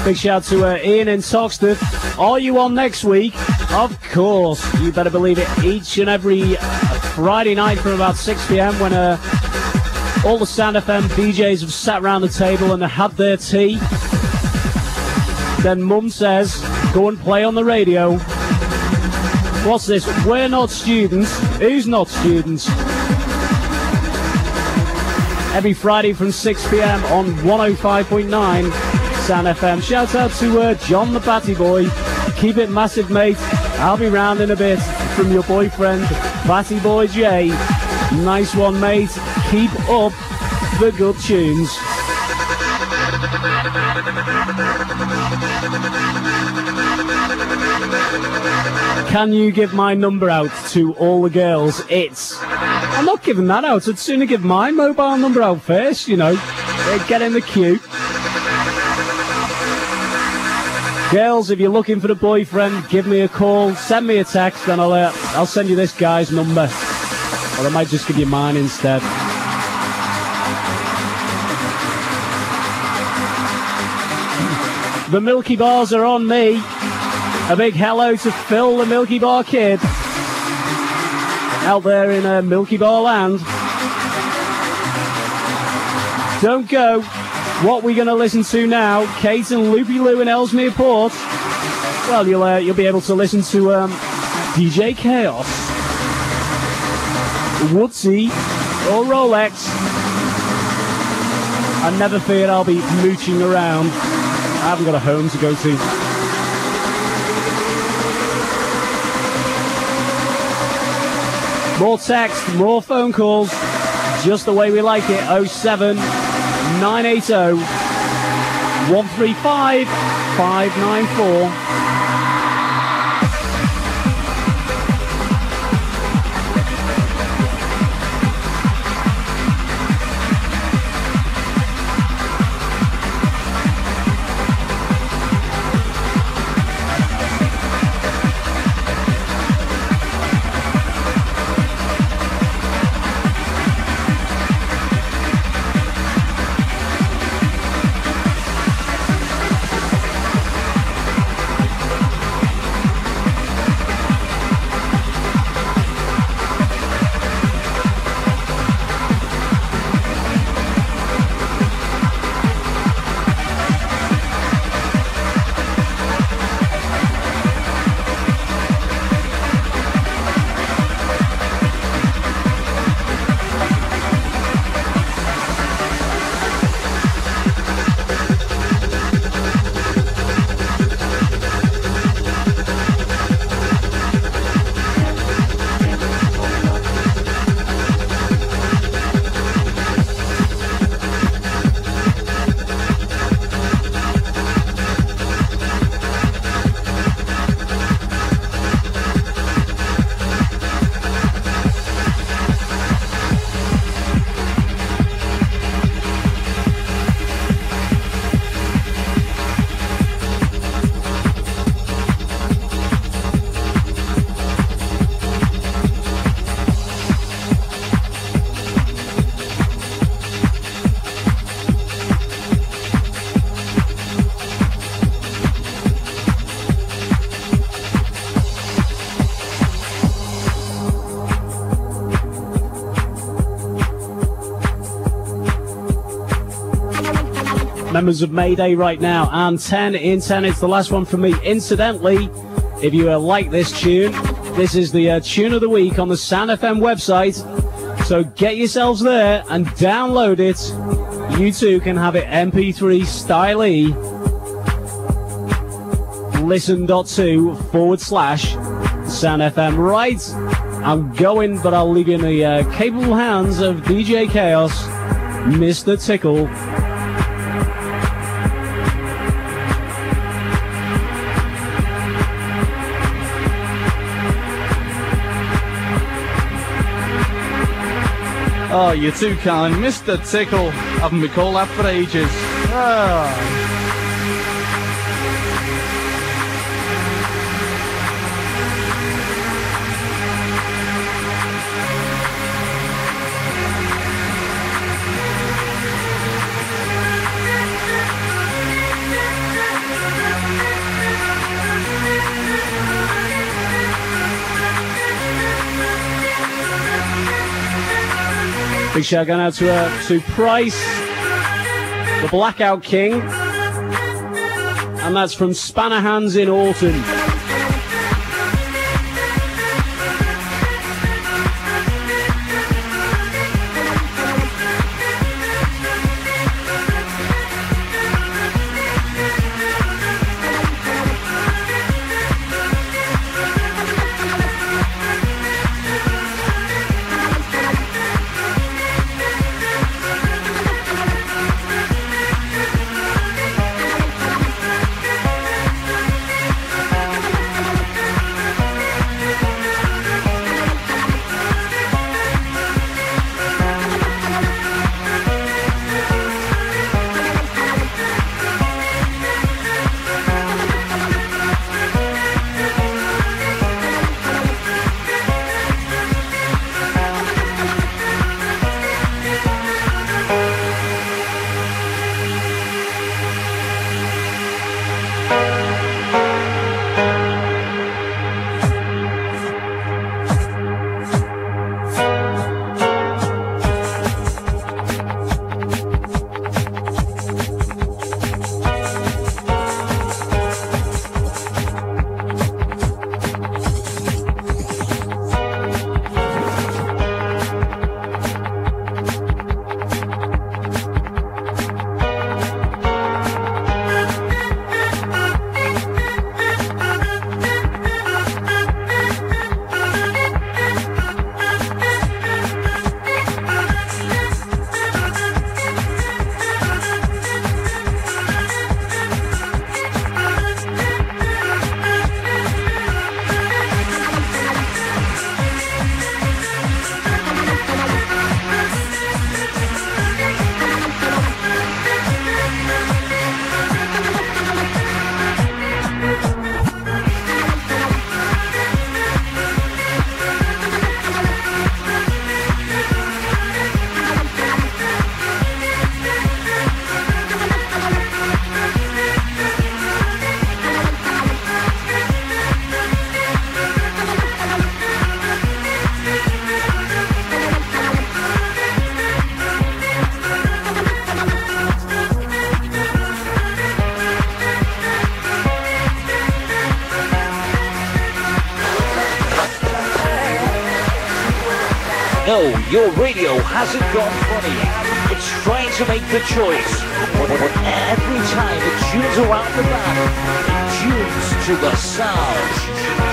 Big shout to Ian in Toxteth. Are you on next week? Of course. You better believe it. Each and every Friday night from about 6 p.m. when all the Sound FM DJs have sat around the table and had their tea. Then Mum says, go and play on the radio. What's this? We're not students. Who's not students? Every Friday from 6 p.m. on 105.9 Sound FM. Shout out to John the Batty Boy. Keep it massive, mate. I'll be round in a bit from your boyfriend, Batty Boy J. Nice one, mate. Keep up the good tunes. Can you give my number out to all the girls? I'm not giving that out. I'd sooner give my mobile number out first, you know. Get in the queue. Girls, if you're looking for a boyfriend, give me a call, send me a text, and I'll send you this guy's number. Or I might just give you mine instead. The Milky Bars are on me. A big hello to Phil, the Milky Bar Kid, out there in Milky Bar land. Don't go. What we're going to listen to now, Kate and Loopy Lou in Ellesmere Port. Well, you'll be able to listen to DJ Chaos, Woodsy, or Rolex. I never feared I'll be mooching around. I haven't got a home to go to. More text, more phone calls, just the way we like it. 07 980 135 594. Members of Mayday right now, and 10 in 10. It's the last one from me. Incidentally, if you like this tune, this is the tune of the week on the Sound FM website. So get yourselves there and download it. You too can have it MP3 style. Listen.to/Sound FM. Right, I'm going, but I'll leave you in the capable hands of DJ Chaos, Mr. Tickle. Oh, you're too kind. Mr. Tickle. Haven't been called that for ages. Big shout going out to Price, the Blackout King, and that's from Spanner Hands in Alton. No, your radio hasn't gone funny. It's trying to make the choice. Every time it tunes around the band, it tunes to the sound.